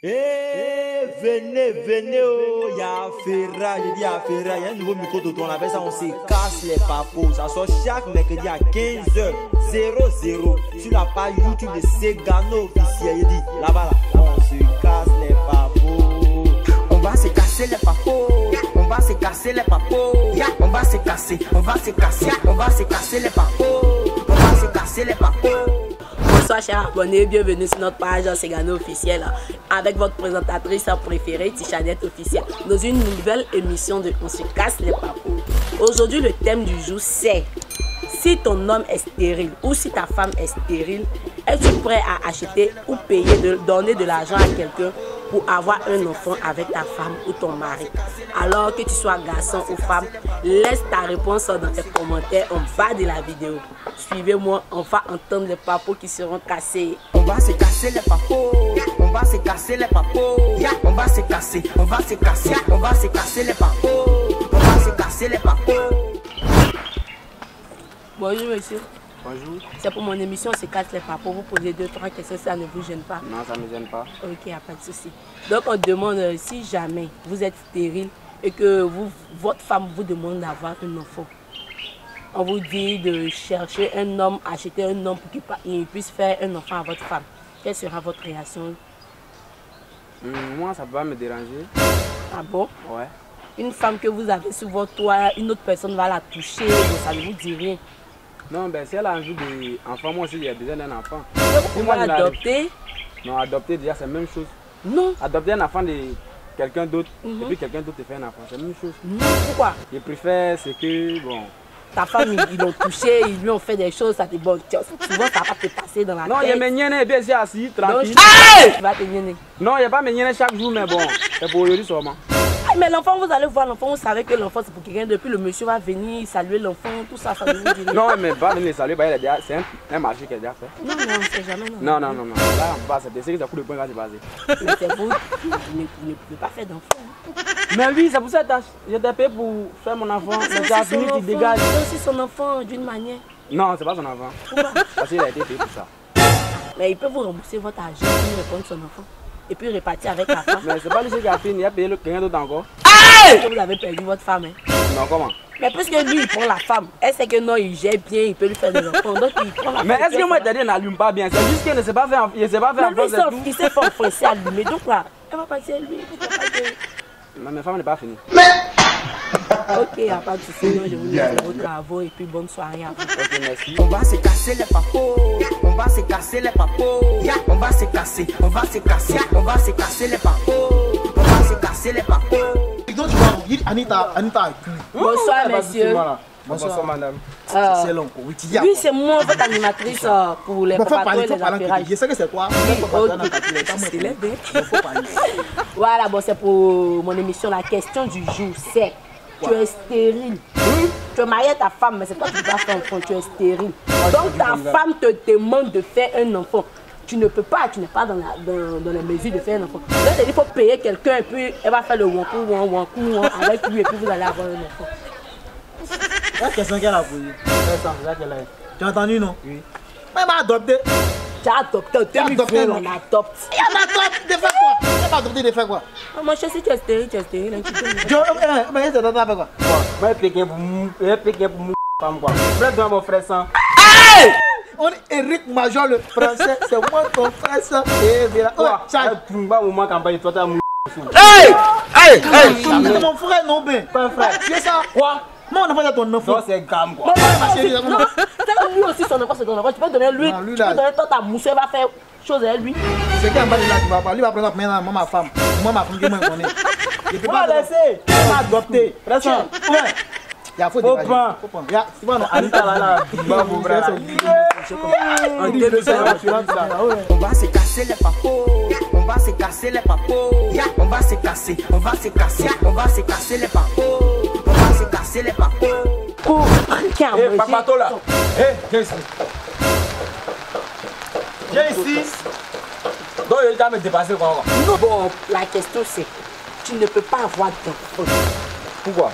Eh, venez, oh, y'a Ferra, j'ai dit y'a Ferra, y'a un nouveau micro de ton appelle ça, on se casse les papos. Ça sort chaque mercredi à 15h00 sur la page YouTube de Segano officiel. Il dit là-bas, là, on se casse les papos. On va se casser les papos, on va se casser les papos, on va se casser, on va se casser, on va se casser les papos, on va se casser les papos. Bonsoir chers abonnés, bienvenue sur notre page Segano officiel avec votre présentatrice préférée Tichanette officielle dans une nouvelle émission de On se casse les papos. Aujourd'hui le thème du jour c'est: si ton homme est stérile ou si ta femme est stérile, es-tu prêt à acheter ou payer, donner de l'argent à quelqu'un pour avoir un enfant avec ta femme ou ton mari? Alors que tu sois garçon ou femme, laisse ta réponse dans tes commentaires en bas de la vidéo. Suivez-moi, on va entendre les papos qui seront cassés. On va se casser les papos, on va se casser les papos, on va se casser, on va se casser, on va se casser les papos, on va se casser les papos. Bonjour monsieur. Bonjour. C'est pour mon émission On se casse les papos. Vous posez 2-3 questions, ça ne vous gêne pas? Non, ça ne me gêne pas. Ok, il n'y a pas de souci. Donc on demande si jamais vous êtes stérile et que votre femme vous demande d'avoir un enfant. On vous dit de chercher un homme, acheter un homme pour qu'il puisse faire un enfant à votre femme. Quelle sera votre réaction? Moi, ça ne peut pas me déranger. Ah bon? Ouais. Une femme que vous avez sur votre toit, une autre personne va la toucher, donc ça ne vous dit rien. Non, ben si elle a envie d'enfant, moi aussi j'ai besoin d'un enfant. Vous pouvez l'adopter? Non, adopter déjà c'est la même chose. Non. Adopter un enfant de quelqu'un d'autre et puis quelqu'un d'autre te fait un enfant, c'est la même chose. Non, pourquoi? Je préfère ce que, bon... Ta femme, ils l'ont touché, ils lui ont fait des choses, ça te bon. Souvent, ça va te passer dans la tête. Non, il y a mes niennes, bien sûr, assis, tranquille. Tu vas te nienner. Non, il n'y a pas mes niennes chaque jour, mais bon, c'est pour aujourd'hui seulement. Mais l'enfant, vous allez voir l'enfant, vous savez que l'enfant c'est pour quelqu'un. Depuis le monsieur va venir saluer l'enfant, tout ça, ça ne vous dit rien. Non, mais pas venir les saluer, c'est un marché qu'elle a déjà fait. Non, non, on ne sait jamais. Non. Là, on ne va pas, c'est que ça coûte le point quand c'est passé. Mais c'est vous, vous ne pouvez pas faire d'enfant. Mais oui, c'est pour ça que je t'ai payé pour faire mon enfant. C'est fini, tu dégages. C'est aussi son enfant d'une manière. Non, c'est pas son enfant. Pourquoi? Parce qu'il a été payé pour ça. Mais il peut vous rembourser votre argent pour répondre son enfant. Et puis répartir avec la femme. Mais c'est pas lui qui a fini, il a payé quelqu'un d'autre encore. Que vous avez perdu votre femme. Hein. Non, comment? Mais puisque lui, il prend la femme, elle sait que non, il gère bien, il peut lui faire des enfants. Donc il prend la femme. Mais est-ce que moi, t'as dit, n'allume pas bien? C'est juste qu'il ne sait pas faire, il sait pas faire enfant, c'est tout. Il s'est fait offenser à allumer. Donc là, elle va passer à lui. Non, ma femme n'est pas finie. Ok, il n'y a pas de souci. Je vous laisse vos travaux et puis bonne soirée à vous. Ok, merci. On va se casser les papos, on va se casser les papos, on va se casser, on va se casser, on va se casser les papos, on va se casser les papos. Donc tu vas dire Anita a cru. Bonsoir monsieur. Bonsoir madame. C'est long. Oui, tu dis. Oui, c'est moi, votre animatrice pour les papatouilles et les appairages. Je sais que c'est quoi. Voilà, bon, c'est pour mon émission. La question du jour, c'est: tu es stérile. Tu es marié à ta femme, mais c'est toi qui dois faire un enfant, tu es stérile. Donc ta femme te demande de faire un enfant. Tu ne peux pas, tu n'es pas dans les mesures de faire un enfant. Là, il faut payer quelqu'un et puis elle va faire le wankou avec lui et puis vous allez avoir un enfant. La question qu'elle a posée. Tu as entendu, non? Oui. Mais elle m'a adopté. Tu as adopté, on adopte. Elle m'a adopté de faire quoi? Elle m'a adopté de faire quoi? Moi, je sais si tu es stérile, tu es stérile. Mais elle s'est adoptée avec quoi? Moi, je piqué pour mon femme, quoi. Bref, mon frère sang. On est Eric Major, le français. C'est moi ton frère sang. Et bien, Mon campagne, toi, t'as mon. Mon frère, non, ben. Pas un frère. Tu sais ça? Quoi? Moi, on n'a pas ton enfant. Non, c'est gamme, quoi. Non, lui aussi son enfant, c'est ton enfant. Tu peux donner lui, tu peux donner toi ta mousse, elle va faire chose à lui. C'est qui en bas de là qui va parler. Lui va prendre maintenant ma femme. Moi, ma femme, qui me connaît. Je peux pas laisser. Elle m'a adopté. Reste. Ouais. Il y a faut dégager. Faut prendre. Tu vois, non, Anita là, On va se casser les papos, on va se casser les papos, on va se casser, on va se casser, on va se casser les papos, on va se casser les papos. Eh, Papato là. Eh, viens ici. Viens ici. Donc, il t'a me dépassé quoi? Non, bon, la question c'est: tu ne peux pas avoir d'enfant. Pourquoi?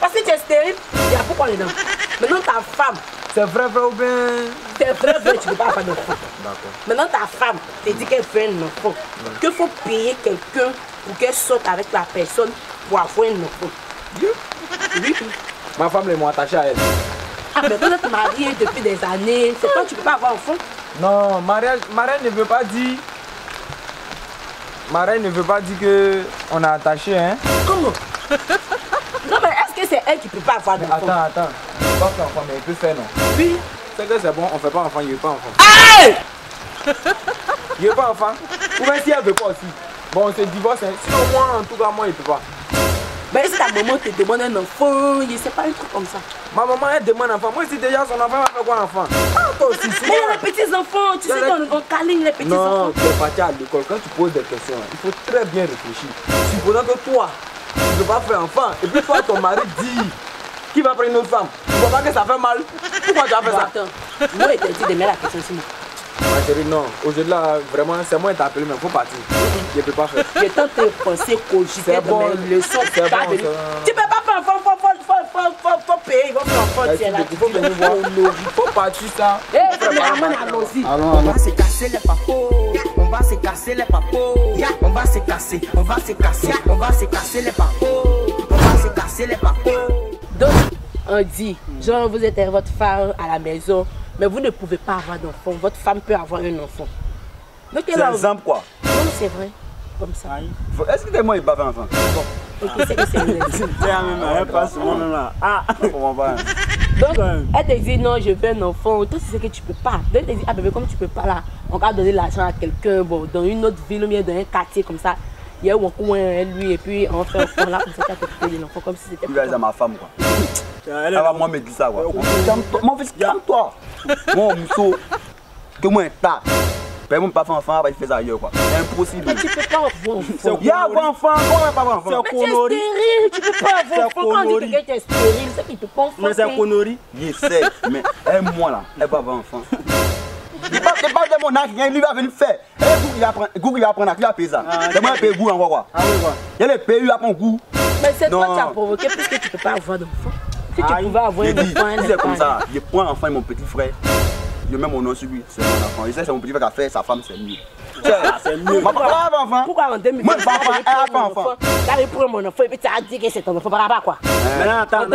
Parce que tu es stérile, il y a pourquoi les dents. Maintenant ta femme. C'est vrai ou bien? C'est vrai, tu ne peux pas avoir d'enfant. D'accord. Maintenant, ta femme te dit qu'elle veut un enfant. Qu'il faut payer quelqu'un pour qu'elle sorte avec la personne pour avoir un enfant. Oui. Ma femme, elle m'a attaché à elle. Ah, mais vous êtes mariés depuis des années. C'est quoi, tu peux pas avoir enfant? Non, mariage ne veut pas dire. Mariage ne veut pas dire que on a attaché, hein. Comment? Non, mais est-ce que c'est elle qui peut pas avoir d'enfant? Attends. Il ne peut pas faire enfant, mais il peut faire, non. Oui. C'est que c'est bon, on fait pas enfant, il veut pas enfant. Hey! Il veut pas enfant. Ou même si elle veut pas aussi. Bon, on se divorce, hein. Sinon, moi, en tout cas, moi, il peut pas. Mais si ta maman te demande un enfant, c'est pas un truc comme ça. Ma maman, elle demande un enfant. Moi, si déjà son enfant va faire quoi, enfant? Ah, toi aussi, Mais il y a les petits enfants, tu sais qu'on câline les petits enfants. Non, tu es parti à l'école. Quand tu poses des questions, il faut très bien réfléchir. Supposons que toi, tu ne veux pas faire enfant, et puis toi, ton mari dit qu'il va prendre une autre femme. Tu ne vois pas que ça fait mal? Pourquoi tu as fait ça? Attends, moi, il t'a dit de mettre la question sur moi. Ma chérie, non. Aujourd'hui, là, vraiment, c'est moi qui t'ai appelé, mais il faut partir. Je ne peux pas faire. Je tente de penser cogiter de bon, mes leçons. c'est bon, Tu peux pas faire enfant, faut payer, il faut faire enfant. Il faut venir voir. Il faut partir, ça. Eh, premièrement, allons-y. On va se casser les papos. On va se casser les papos. On va se casser. On va se casser. On va se casser les papos. On va se casser les papos. Donc, on dit, genre, vous êtes avec votre femme à la maison, mais vous ne pouvez pas avoir d'enfant. Votre femme peut avoir un enfant. Donc, C'est un exemple quoi? Non, c'est vrai. Comme ça. Est-ce que moi il pas fait enfant? Bon, ok, c'est que c'est vrai. C'est la même, elle passe moi-même là. Ah, je comprends pas. Donc, elle te dit non, je veux un enfant. Toi, c'est ce que tu peux pas. Donc, elle te dit, ah bébé, comme tu peux pas là, on va donner l'argent à quelqu'un, bon, dans une autre ville ou bien dans un quartier comme ça. Il y a un coin, lui, et puis on fait un enfant là, comme ça, tu as fait l'enfant comme si c'était. Tu vas dire à ma femme quoi. Elle va moi me dire ça quoi. Mon fils, calme-toi. Mon musso, que moi un tas. Moi pas faire enfant, il fait ça ailleurs quoi. C'est impossible. Mais tu peux pas avoir enfant. Il y a un enfant, comment pas avoir enfant? Mais tu es stérile, tu peux pas avoir enfant. Quand on dit que quelqu'un est stérile, c'est qu'il peut pas enfanter. Mais c'est un connerie. Je sais, mais un mois là, elle va avoir enfant. Il parle de mon âge, lui va venir faire. Google il va prendre, il va payer ça. C'est moi qui paye goût encore quoi. Ah oui quoi. Il y a les pays, il va prendre goût. Mais c'est toi qui as provoqué puisque tu peux pas avoir d'enfant. Si tu pouvais avoir un enfant, c'est comme ça. Je prends un enfant et mon petit frère. Je mets mon nom sur lui, c'est mon enfant. Il sait que c'est mon petit frère qui a fait, sa femme c'est mieux. C'est mieux. Ma papa a un enfant. Pourquoi en 2000? Moi, elle a pas enfant. T'as repris mon enfant et puis tu as dit que c'est ton enfant par rapport à quoi? Maintenant, attends.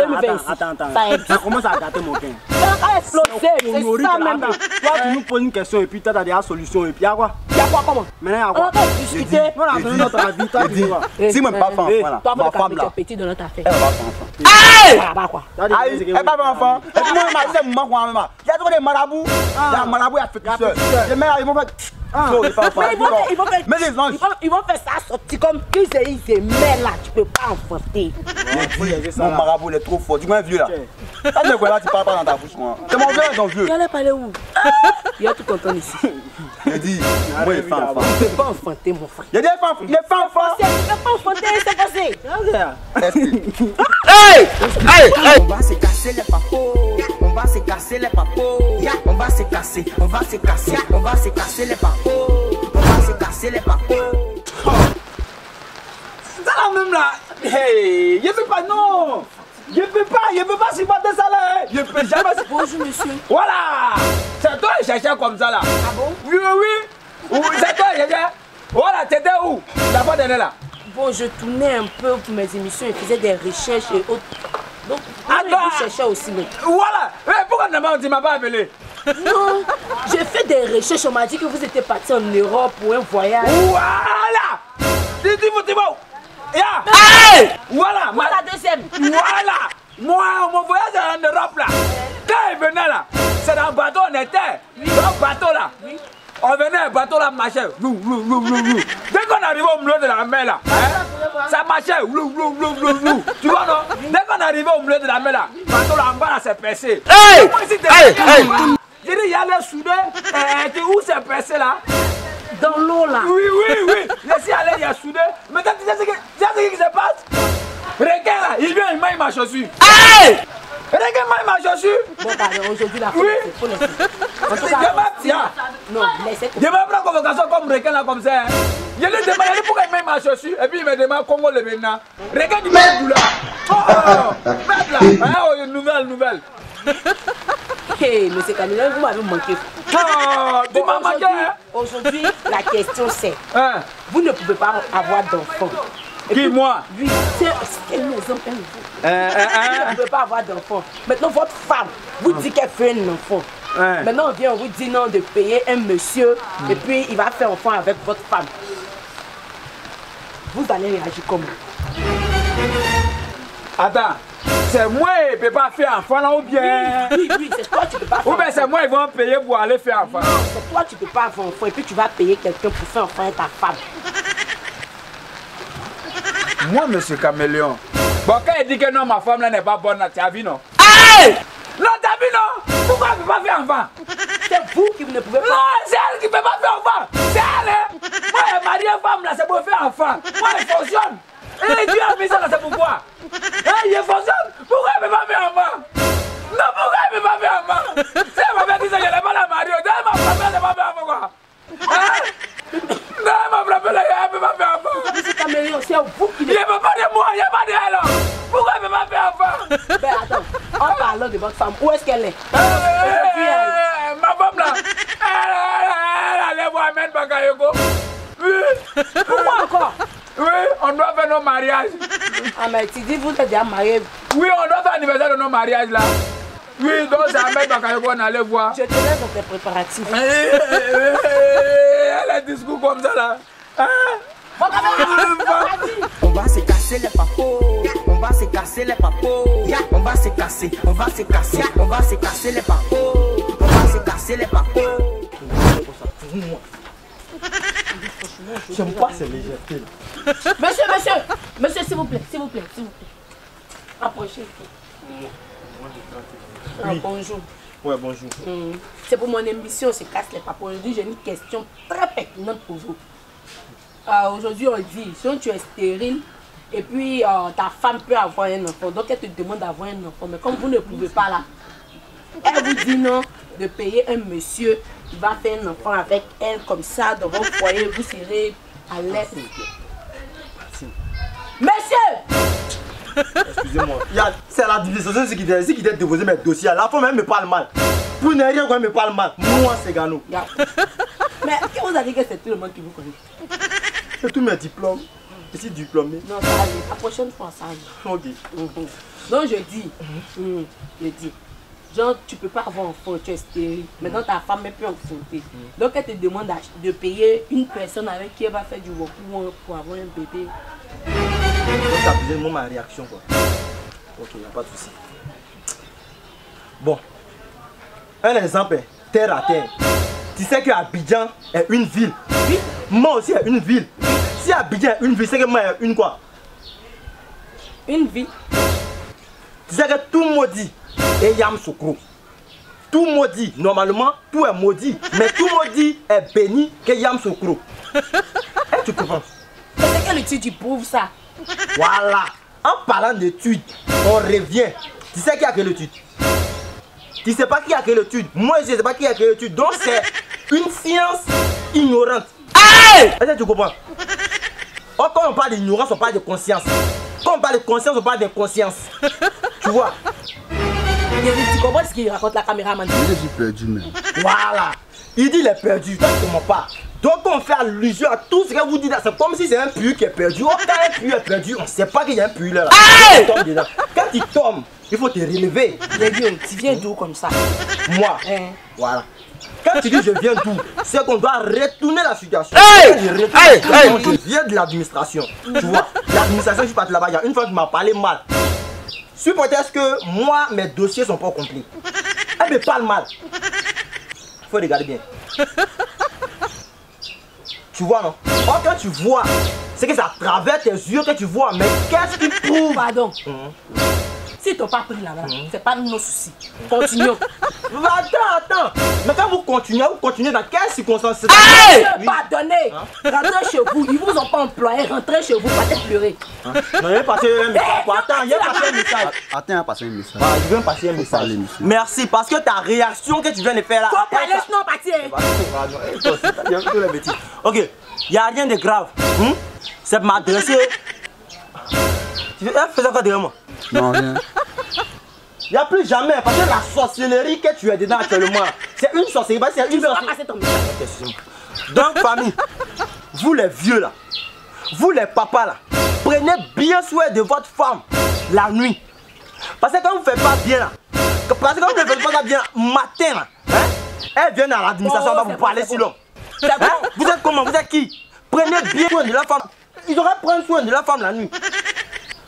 Ça commence à gâter mon gain. Ça a explosé, c'est ça même. Toi, tu nous poses une question et puis tu as des solutions et puis il y a quoi? Il y a quoi comment? Maintenant, il y a On quoi? va discuter. On a donné notre avis, toi tu vois. Si moi, pas faire enfant là, ma femme là, petit dans notre affaire. elle va faire enfant. Par rapport à quoi? Elle va faire enfant. Et puis moi, c'est moi quoi même. Il y a trop de marabouts. Il y a marabout, il a fait tout seul. Les mères, ils vont faire. Ils vont faire ça sortir comme qu'ils se mêlent là, tu peux pas enfanter. Mon marabout il est trop fort, tu m'as vieux là. Ça c'est quoi là, tu parles pas dans ta bouche moi. C'est mon vieux, ton vieux. Il allait parler où? Il y a tout content ici. Il dit, moi il fait enfant. Tu peux pas enfanter mon frère. Il y a des femmes, il est enfant. Tu peux pas enfanter, c'est passé. On va se casser les papos. On va se casser les papos. On va se casser. On va se casser. On va se casser les papos. On va se casser les papos. Ça là même là. Hey, je peux pas non. Je peux pas supporter ça là. Je peux jamais. Bonjour monsieur. Voilà. C'est toi qui cherchais comme ça là. Ah bon? Oui. C'est toi qui cherchais. Voilà, t'étais où? La fois dernière là. Bon, je tournais un peu pour mes émissions et faisais des recherches et autres. Donc, je cherchais aussi. Mais... Voilà. Mais pourquoi tu m'as pas appelé? Non, j'ai fait des recherches. On m'a dit que vous étiez parti en Europe pour un voyage. Voilà. Dis-moi. Voilà. Moi, la deuxième. Voilà. Moi, mon voyage en Europe là. Quand il venait là, c'est dans le bateau on était. Dans le bateau là. Oui. On venait, le bateau là marchait. Dès qu'on arrivait au milieu de la mer là, ça marchait. Tu vois non? Dès qu'on arrivait au milieu de la mer là, le bateau là en bas là s'est percé. J'ai dit, il y a le soudé. Où c'est percé là? Dans l'eau là. Oui. Laissez aller, il y a soudé. Maintenant, tu sais ce qui se passe? Regarde là, il vient, il maille ma chaussure. Regarde, maille ma chaussure. Bon, pardon, aujourd'hui la oui. Faut laisser. En tout cas, non, laissez. Je me prends convocation comme Requin là comme ça. Je lui demande pourquoi il met ma chaussure et puis il me demande Congo le maintenant. Requin du même douleur. Oh, merde là. Une nouvelle. Hey, monsieur Camille, vous m'avez manqué. Ah, tu m'as manqué. Aujourd'hui, la question c'est, Hein? vous ne pouvez pas avoir d'enfant. Qui, moi? Oui, c'est une maison, vous ne pouvez pas avoir d'enfant. Maintenant, votre femme vous dit qu'elle fait un enfant. Maintenant, on vient, on vous dit non de payer un monsieur et puis il va faire enfant avec votre femme. Vous allez réagir comment? Attends, c'est moi qui ne peux pas faire enfant là ou bien? Oui, c'est toi qui ne peux pas faire Ou bien c'est moi qui vont payer pour aller faire enfant? Non, c'est toi qui ne peux pas avoir enfant et puis tu vas payer quelqu'un pour faire enfant avec ta femme. Moi, monsieur Caméléon. Bon, quand il dit que non, ma femme là n'est pas bonne, tu as vu non? Hey! Non, tu as vu non? Pourquoi elle ne peut pas faire enfant? C'est vous qui ne pouvez pas. Non, c'est elle qui ne peut pas faire enfant. C'est elle, hein? Moi, elle mariée femme là, c'est pour faire enfant. Moi, elle fonctionne. Et Dieu a mis ça là, c'est pourquoi? Hein, il fonctionne. Pourquoi elle ne peut pas faire enfant? Non, pourquoi elle ne peut pas faire enfant? Si elle m'a fait dire que je n'ai pas la mariée, elle m'a frappé, elle ne peut pas faire enfant quoi? Hein? Non, elle m'a frappé, elle ne peut pas faire enfant. Monsieur Caméléon, c'est vous qui ne. Il ne peut pas de moi, il n'y a pas de elle. Pourquoi elle ne peut pas faire enfant? Ben attends, en parlant de votre femme, où est-ce qu'elle est? Ma femme là, elle allait voir Ahmed Bakayoko. Oui. Pourquoi encore? Oui, on doit faire nos mariages. Ah mais tu dis vous êtes déjà marié. Oui, on doit faire l'anniversaire de nos mariages là. Oui, donc c'est Ahmed Bakayoko qu'on allait voir. Je te laisse dans tes préparatifs. Elle a un discours comme ça là. On va se casser les papos, on va se casser les papos, on va se casser, on va se casser, on va se casser les papos, on va se casser les papos. J'aime pas ces légèretés là. Monsieur, s'il vous plaît. Approchez. Oui. Bonjour. Ouais, bonjour. C'est pour mon émission, c'est casse les papos. Aujourd'hui, j'ai une question très pertinente pour vous. Aujourd'hui, on dit, si tu es stérile, et puis ta femme peut avoir un enfant, donc elle te demande d'avoir un enfant, mais comme vous ne pouvez pas là, elle vous dit non de payer un monsieur qui va faire un enfant avec elle, comme ça, dans votre foyer, vous serez à l'aise. Monsieur! Excusez-moi. C'est l'administration qui t'a déposé mes dossiers. La femme, elle me parle mal. Pour ne rien, elle me parle mal. Moi, c'est Gano. Mais qui vous a dit que c'est tout le monde qui vous connaît? C'est tous mes diplômes. Je suis diplômé. Non, ça allait. La prochaine fois, ça allait. Ok. Donc je dis, genre tu peux pas avoir un enfant, tu es stérile. Maintenant ta femme elle peut enfanter. Donc elle te demande de payer une personne avec qui elle va faire du recours pour avoir un bébé. Donc t'as besoin de moi ma réaction quoi. Ok, y a pas de souci. Bon. Un exemple, terre à terre. Tu sais que Abidjan est une ville. Oui. Moi aussi est une ville. Si Abidjan est une ville, c'est que moi est une quoi? Une ville. Tu sais que tout maudit est Yam Sokro. Tout maudit, normalement, tout est maudit. Mais tout maudit est béni que Yam Sokro. Est-ce que tu comprends? C'est quelle étude tu prouves ça? Voilà. En parlant d'études, on revient. Tu sais qui a créé l'étude? Tu sais pas qui a créé l'étude? Moi, je sais pas qui a créé l'étude. Donc, c'est une science ignorante. Est-ce que tu comprends? Or, quand on parle d'ignorance, on parle de conscience. Quand on parle de conscience, on parle d'inconscience. Tu vois? Tu comprends ce qu'il raconte la caméraman? Je suis perdu même. Voilà. Il dit il est perdu. Toi, tu ne comprends pas. Donc, on fait allusion à tout ce que vous dites là. C'est comme si c'est un puits qui est perdu. Or, quand un puits est perdu, on ne sait pas qu'il y a un puits là. Quand il tombe, il faut te relever. Tu viens d'où comme ça? Moi. Voilà. Quand tu dis je viens d'où, c'est qu'on doit retourner la situation. Je viens de l'administration. Tu vois, l'administration, je suis parti là-bas. Il y a une fois qui m'a parlé mal. Supportez que moi, mes dossiers sont pas complets. Elle me parle mal. Il faut regarder bien. Tu vois, non? Or, quand tu vois, c'est que c'est à travers tes yeux que tu vois. Mais qu'est-ce qui prouve? Pardon. Si t'as pas pris là-bas, c'est pas nos soucis. Continuons. Attends. Mais quand vous continuez dans quelles circonstances? Pardonnez. Rentrez chez vous, ils vous ont pas employé. Rentrez chez vous, pas te pleurer. Non, il vient passer un message. Attends, il vient passer un message. Attends, à passer un message. Ah, il vient passer un message. Merci, parce que ta réaction que tu viens de faire là. Faut pas laisser non partir. Ok, il n'y a rien de grave. C'est m'adresser. Tu fais quoi derrière moi? Non, rien. Il n'y a plus jamais. Parce que la sorcellerie que tu es dedans actuellement, c'est une sorcellerie. C'est une sorcellerie. Donc, famille, vous les vieux là, vous les papas là, prenez bien soin de votre femme la nuit. Parce que quand vous ne faites pas bien là, parce que quand vous ne faites pas bien matin là, hein, elle vient à l'administration, on va vous parler sur l'homme. Hein? Vous êtes comment? Vous êtes qui? Prenez bien soin de la femme. Ils devraient prendre soin de la femme la nuit.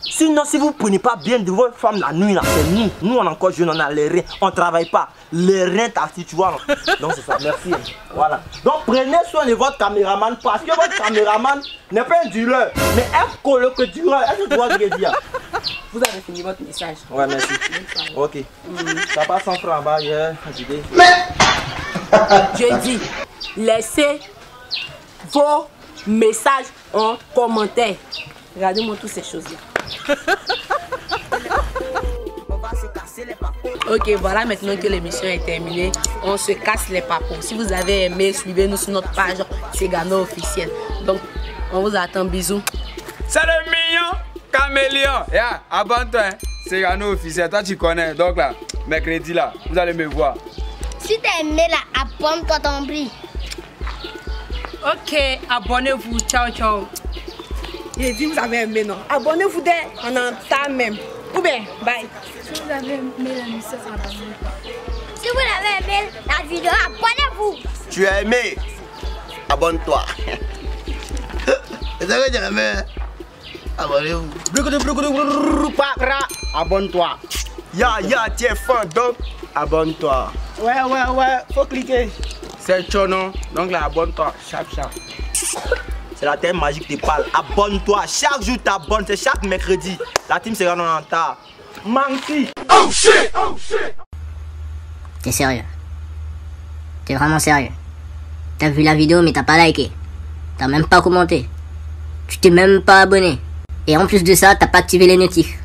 Sinon, si vous ne prenez pas bien de votre femme la nuit, là, c'est nous. Nous, on est encore jeunes, on a les reins. On ne travaille pas. Les reins t'assis, tu vois. Donc, c'est ça. Merci. Voilà. Donc, prenez soin de votre caméraman parce que votre caméraman n'est pas un dureur, mais un colloque-dureur. Est-ce que tu vois ce que je veux dire? Vous avez fini votre message. Ouais, merci. Ok. Ça passe 100 francs en bas. Je dis, laissez vos messages en commentaire. Regardez-moi toutes ces choses-là. Ok, voilà, maintenant que l'émission est terminée, on se casse les papos. Si vous avez aimé, suivez-nous sur notre page Segano officiel. Donc, on vous attend. Bisous. C'est le mignon caméléon. Yeah, abonne-toi, hein. Segano officiel. Toi, tu connais. Donc là, mercredi là, vous allez me voir. Si t'as aimé là, abonne-toi ton prix. Ok, abonnez-vous. Ciao, ciao. J'ai dit vous avez aimé, non? Abonnez-vous dès en temps même. Ou bien, bye. Si vous avez aimé la mission, abonnez-vous. Si vous avez aimé la vidéo, abonnez-vous. Tu as aimé? Abonne-toi. C'est ça que tu as aimé? Abonnez-vous. Abonne-toi. Ya, tu es fin, donc abonne-toi. Ouais, faut cliquer. C'est Chono, donc là, abonne-toi. Chap. C'est la terre magique qui parle. Abonne-toi. Chaque jour, t'abonnes. C'est chaque mercredi. La team sera en retard. Manki. Oh shit! T'es sérieux? T'es vraiment sérieux? T'as vu la vidéo mais t'as pas liké. T'as même pas commenté. Tu t'es même pas abonné. Et en plus de ça, t'as pas activé les notifs.